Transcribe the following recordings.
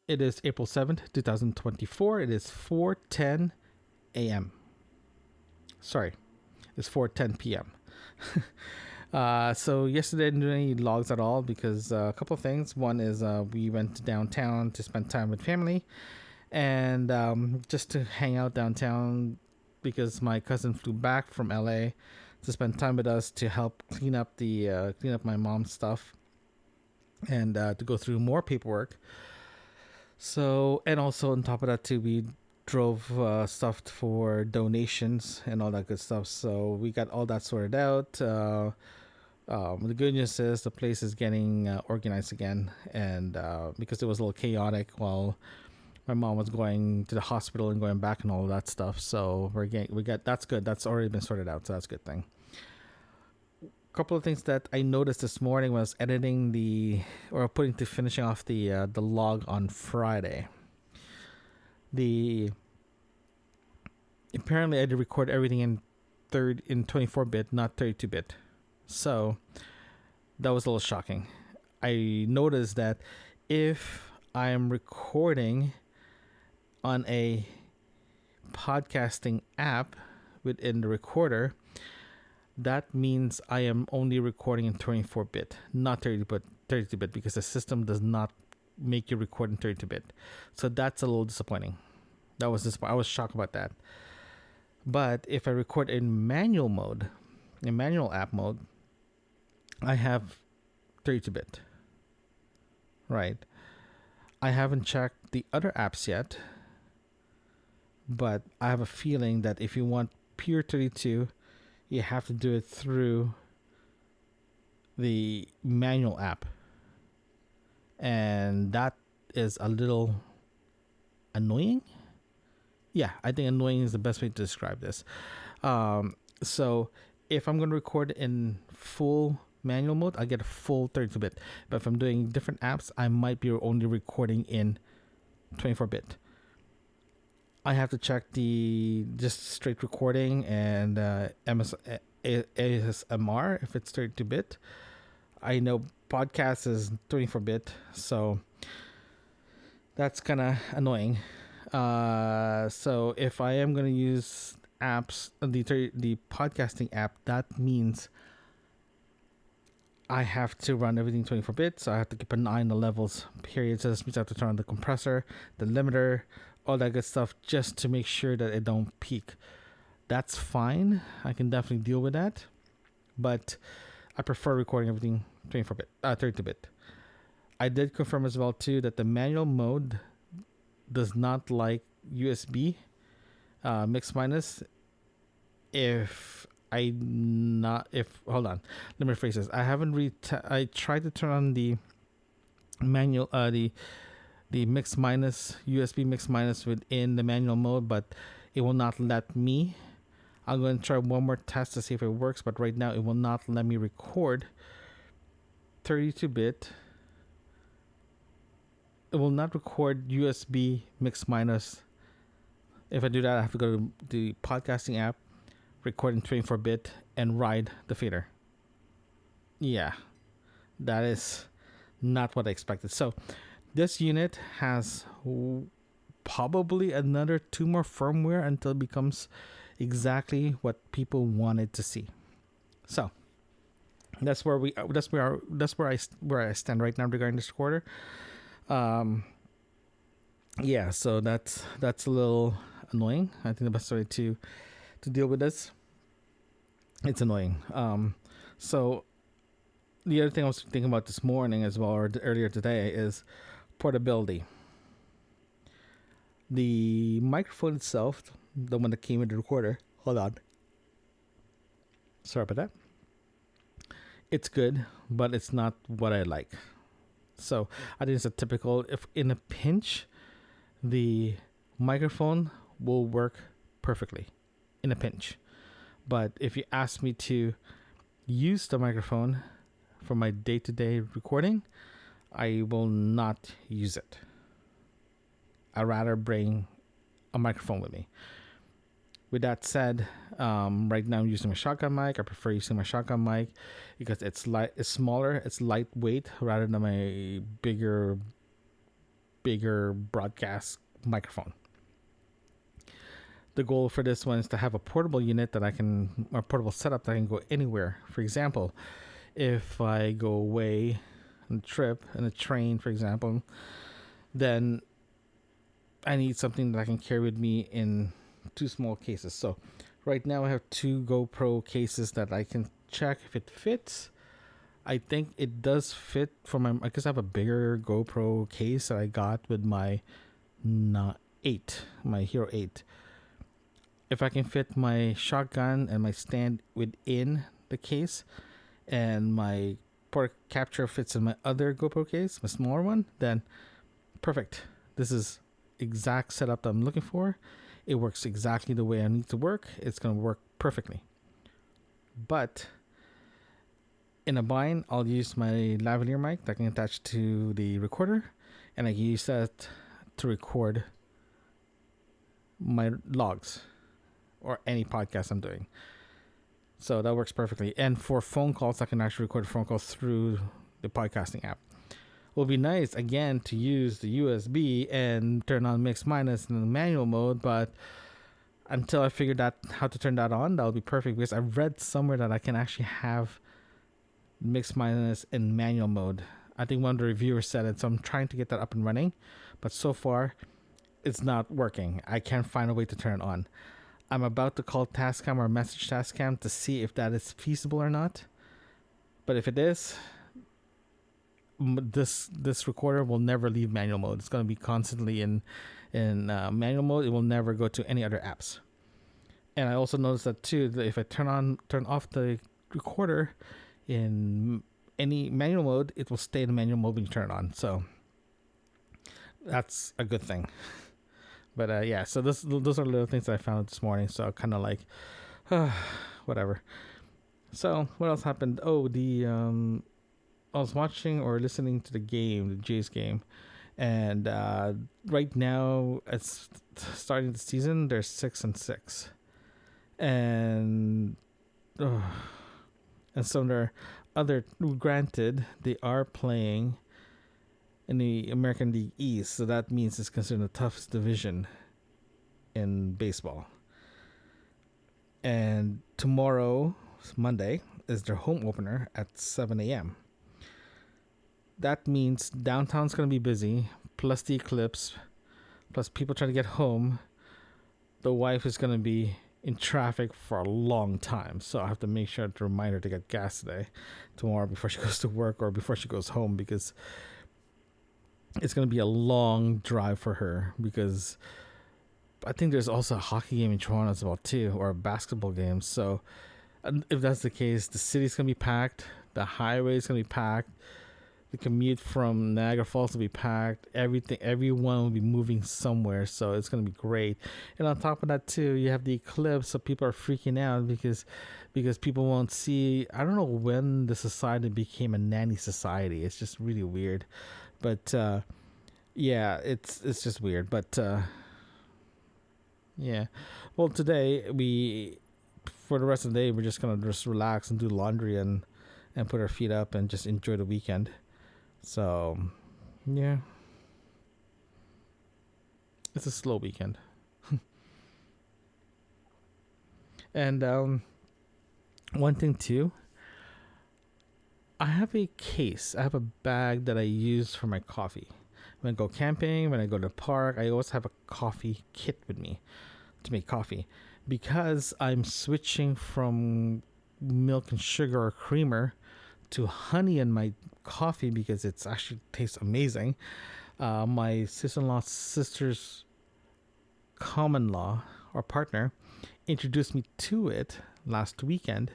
It is April 7th, 2024. It is 4:10 a.m. Sorry, it's 4:10 p.m. So yesterday I didn't do any logs at all because a couple of things. One is we went downtown to spend time with family and just to hang out downtown because my cousin flew back from LA to spend time with us to help clean up my mom's stuff and to go through more paperwork. So, and also on top of that too, we drove stuff for donations and all that good stuff. So we got all that sorted out. The good news is the place is getting organized again, and because it was a little chaotic while my mom was going to the hospital and going back and all of that stuff. So we got that's good. That's already been sorted out. So that's a good thing. Couple of things that I noticed this morning was editing finishing off the log on Friday. The Apparently I did record everything in 24-bit, not 32-bit. So that was a little shocking. I noticed that if I am recording on a podcasting app within the recorder, that means I am only recording in 24-bit, not 32-bit, because the system does not make you record in 32-bit. So that's a little disappointing. I was shocked about that. But if I record in manual app mode, I have 32-bit. Right. I haven't checked the other apps yet, but I have a feeling that if you want pure 32, you have to do it through the manual app. And that is a little annoying. Yeah, I think annoying is the best way to describe this. So if I'm going to record in full manual mode, I get a full 32-bit. But if I'm doing different apps, I might be only recording in 24-bit. I have to check the just straight recording and ASMR if it's 32-bit. I know podcast is 24-bit, so that's kind of annoying. So if I am going to use apps, the podcasting app, that means I have to run everything 24-bit, so I have to keep an eye on the levels, period. So this means I have to turn on the compressor, the limiter, all that good stuff, just to make sure that it don't peak. That's fine. I can definitely deal with that. But I prefer recording everything 24-bit, 32-bit. I did confirm as well, too, that the manual mode does not like USB mix minus. Hold on, let me rephrase this. I haven't I tried to turn on the manual the mix minus USB mix minus within the manual mode, but it will not let me. I'm going to try one more test to see if it works, but right now it will not let me record 32-bit. It will not record USB mix minus. If I do that, I have to go to the podcasting app, record in 24-bit, and ride the fader. Yeah, that is not what I expected. So this unit has probably another 2 more firmware until it becomes exactly what people wanted to see. So that's where I stand right now regarding this recorder. Yeah, so that's a little annoying. I think the best way to deal with this, it's annoying. So the other thing I was thinking about this morning as well, or earlier today, is portability. The microphone itself, the one that came with the recorder, hold on, sorry about that, it's good, but it's not what I like. So I think it's a typical, if in a pinch, the microphone will work perfectly in a pinch. But if you ask me to use the microphone for my day-to-day recording, I will not use it. I'd rather bring a microphone with me. With that said, right now I'm using my shotgun mic. I prefer using my shotgun mic because it's smaller, it's lightweight rather than my bigger bigger broadcast microphone. The goal for this one is to have a portable unit that or portable setup that I can go anywhere. For example, if I go away on a trip, in a train, for example, then I need something that I can carry with me in two small cases. So right now I have two GoPro cases that I can check if it fits. I think it does fit for I guess I have a bigger GoPro case that I got with my my Hero 8. If I can fit my shotgun and my stand within the case, and my Portacapture fits in my other GoPro case, my smaller one, then perfect. This is exact setup that I'm looking for. It works exactly the way I need to work. It's going to work perfectly. But in a bind, I'll use my lavalier mic that can attach to the recorder, and I can use that to record my logs or any podcast I'm doing. So that works perfectly. And for phone calls, I can actually record phone calls through the podcasting app. It will be nice, again, to use the USB and turn on mix minus in the manual mode, but until I figured out how to turn that on, that'll be perfect, because I read somewhere that I can actually have mix minus in manual mode. I think one of the reviewers said it, so I'm trying to get that up and running, but so far it's not working. I can't find a way to turn it on. I'm about to call Tascam or message Tascam to see if that is feasible or not. But if it is, this recorder will never leave manual mode. It's going to be constantly in manual mode. It will never go to any other apps. And I also noticed that too, that if I turn off the recorder in any manual mode, it will stay in manual mode when you turn it on. So that's a good thing. But yeah, so those are little things that I found this morning. So kind of like, whatever. So what else happened? Oh, I was watching or listening to the Jays game, and right now it's starting the season. They're 6-6, and some are other. Granted, they are playing in the American League East, so that means it's considered the toughest division in baseball. And tomorrow, Monday, is their home opener at 7 a.m. That means downtown's going to be busy, plus the eclipse, plus people trying to get home. The wife is going to be in traffic for a long time, so I have to make sure to remind her to get gas tomorrow before she goes to work or before she goes home, because it's going to be a long drive for her, because I think there's also a hockey game in Toronto as well too, or a basketball game. So if that's the case, the city's going to be packed, the highway's going to be packed, the commute from Niagara Falls will be packed, everyone will be moving somewhere, so it's going to be great. And on top of that too, you have the eclipse, so people are freaking out because people won't see. I don't know when the society became a nanny society. It's just really weird. But yeah, it's just weird. But yeah, well, today for the rest of the day, we're just gonna relax and do laundry and put our feet up and just enjoy the weekend. So yeah, it's a slow weekend. And one thing too, I have a bag that I use for my coffee. When I go camping, when I go to the park, I always have a coffee kit with me to make coffee, because I'm switching from milk and sugar or creamer to honey in my coffee, because it's actually tastes amazing. My sister-in-law's sister's common-law or partner introduced me to it last weekend.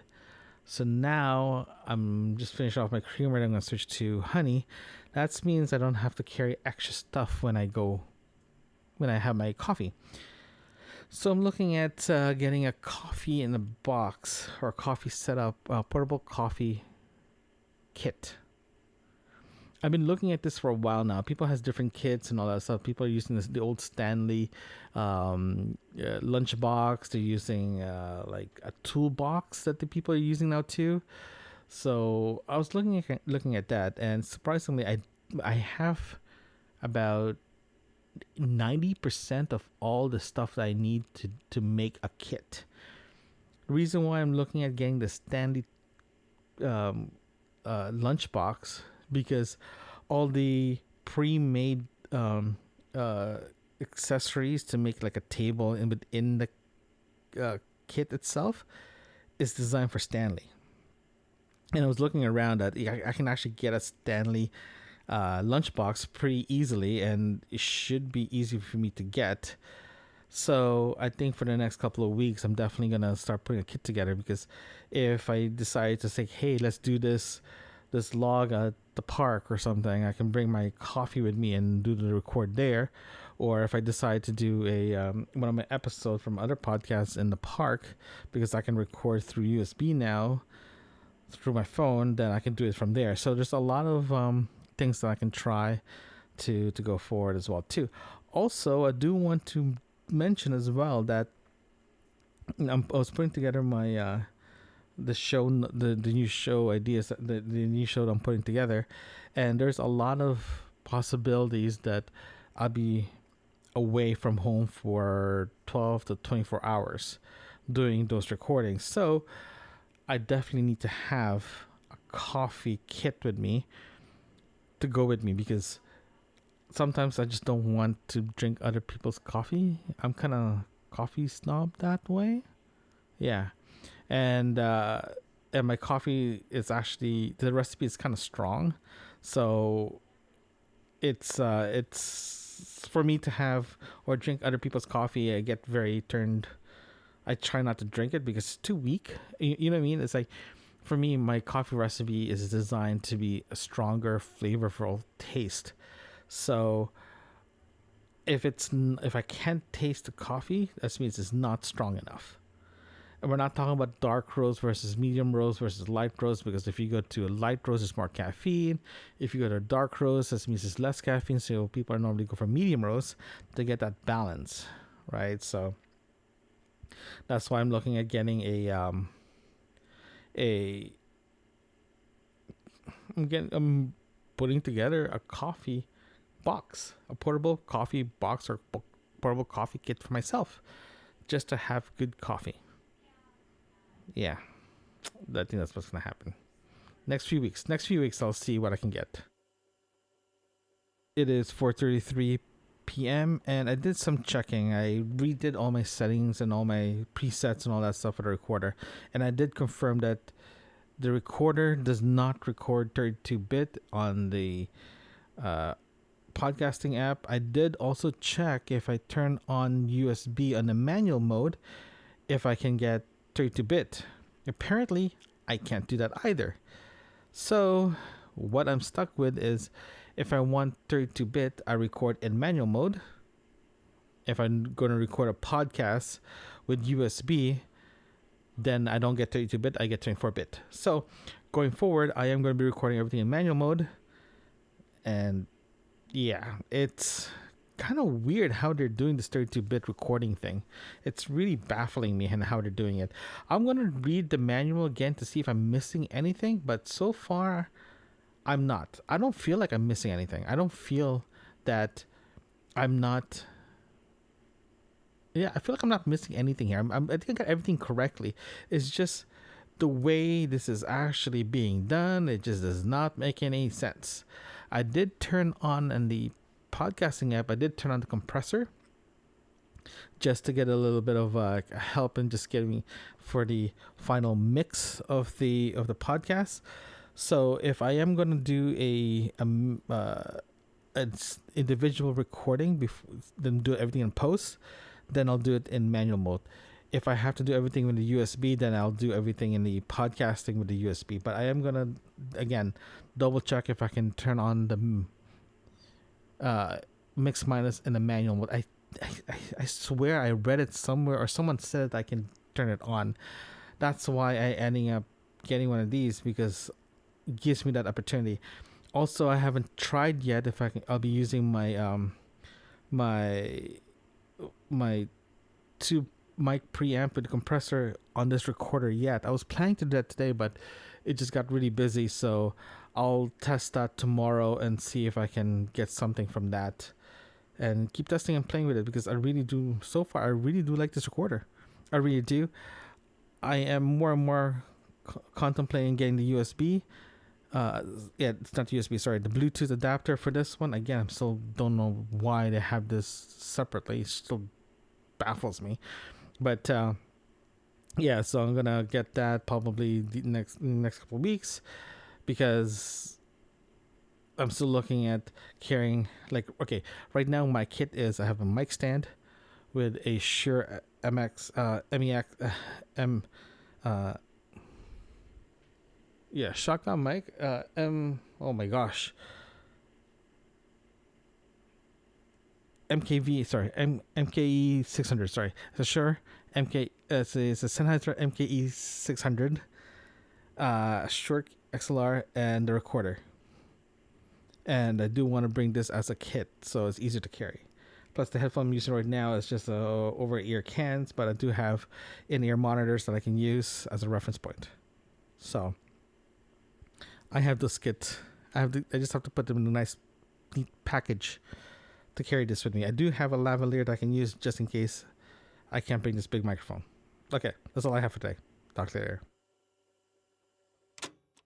So now I'm just finished off my creamer and I'm going to switch to honey. That means I don't have to carry extra stuff when I have my coffee. So I'm looking at getting a coffee in a box, or a coffee setup, portable coffee kit. I've been looking at this for a while now. People has different kits and all that stuff. People are using the old Stanley lunchbox. They're using like a toolbox that the people are using now too. So I was looking at that, and surprisingly, I have about 90% of all the stuff that I need to make a kit. The reason why I'm looking at getting the Stanley um, lunchbox, because all the pre-made uh, accessories to make like a table and within the kit itself is designed for Stanley. And I was looking around at I can actually get a Stanley lunchbox pretty easily, and it should be easy for me to get. So I think for the next couple of weeks, I'm definitely gonna start putting a kit together, because if I decide to say, hey, let's do this log at the park or something, I can bring my coffee with me and do the record there. Or if I decide to do a one of my episodes from other podcasts in the park, because I can record through USB now through my phone, then I can do it from there. So there's a lot of things that I can try to go forward as well too. Also, I do want to mention as well that I was putting together my the show, the new show ideas, the new show that I'm putting together, and there's a lot of possibilities that I'll be away from home for 12 to 24 hours doing those recordings. So I definitely need to have a coffee kit with me to go with me, because sometimes I just don't want to drink other people's coffee. I'm kind of coffee snob that way. Yeah. And my coffee is actually, the recipe is kind of strong. So it's for me to have or drink other people's coffee. I get very turned. I try not to drink it because it's too weak. You know what I mean? It's like, for me, my coffee recipe is designed to be a stronger, flavorful taste. So if I can't taste the coffee, that means it's not strong enough. And we're not talking about dark roast versus medium roast versus light roast, because if you go to a light roast, it's more caffeine. If you go to a dark roast, that means it's less caffeine. So people are normally go for medium roast to get that balance, right? So that's why I'm looking at getting I'm putting together a coffee box, a portable coffee box or portable coffee kit for myself, just to have good coffee. Yeah, I think that's what's gonna happen. Next few weeks, I'll see what I can get. It is 4:33 p.m. and I did some checking. I redid all my settings and all my presets and all that stuff for the recorder, and I did confirm that the recorder does not record 32-bit on the podcasting app. I did also check if I turn on USB on the manual mode, if I can get 32-bit. Apparently, I can't do that either. So what I'm stuck with is, if I want 32-bit, I record in manual mode. If I'm going to record a podcast with USB, then I don't get 32-bit, I get 24-bit. So going forward, I am going to be recording everything in manual mode. And yeah, it's kind of weird how they're doing this 32-bit recording thing. It's really baffling me and how they're doing it. I'm going to read the manual again to see if I'm missing anything, but so far I'm not. I don't feel like I'm missing anything. I don't feel that I'm not. Yeah, I feel like I'm not missing anything here. I think I got everything correctly. It's just the way this is actually being done. It just does not make any sense. I did turn on in the podcasting app. I did turn on the compressor just to get a little bit of help and just getting me for the final mix of the podcast. So if I am going to do an individual recording before then do everything in post, then I'll do it in manual mode. If I have to do everything with the USB, then I'll do everything in the podcasting with the USB. But I am gonna again double check if I can turn on the mix minus in the manual mode. I swear I read it somewhere or someone said I can turn it on. That's why I ending up getting one of these, because it gives me that opportunity. Also, I haven't tried yet if I'll be using my my two mic preamp with the compressor on this recorder yet. I was planning to do that today, but it just got really busy, so I'll test that tomorrow and see if I can get something from that and keep testing and playing with it, because I really do. So far, I really do like this recorder. I really do. I am more and more contemplating getting the USB. Yeah, it's not USB. Sorry, the Bluetooth adapter for this one. Again, I still don't know why they have this separately. It still baffles me. But yeah, so I'm gonna get that probably the next couple of weeks, because I'm still looking at carrying, like, okay, right now my kit is, I have a mic stand with a Shure MX MEX M yeah, shotgun mic oh my gosh, MKV, sorry, MKE 600, sorry, it's a Shure MK, it's a Sennheiser MKE 600 short XLR and the recorder. And I do want to bring this as a kit so it's easier to carry. Plus, the headphone I'm using right now is just over-ear cans, but I do have in-ear monitors that I can use as a reference point. So I have this kit. I just have to put them in a nice, neat package to carry this with me. I do have a lavalier that I can use just in case I can't bring this big microphone. Okay, that's all I have for today. Talk to you later.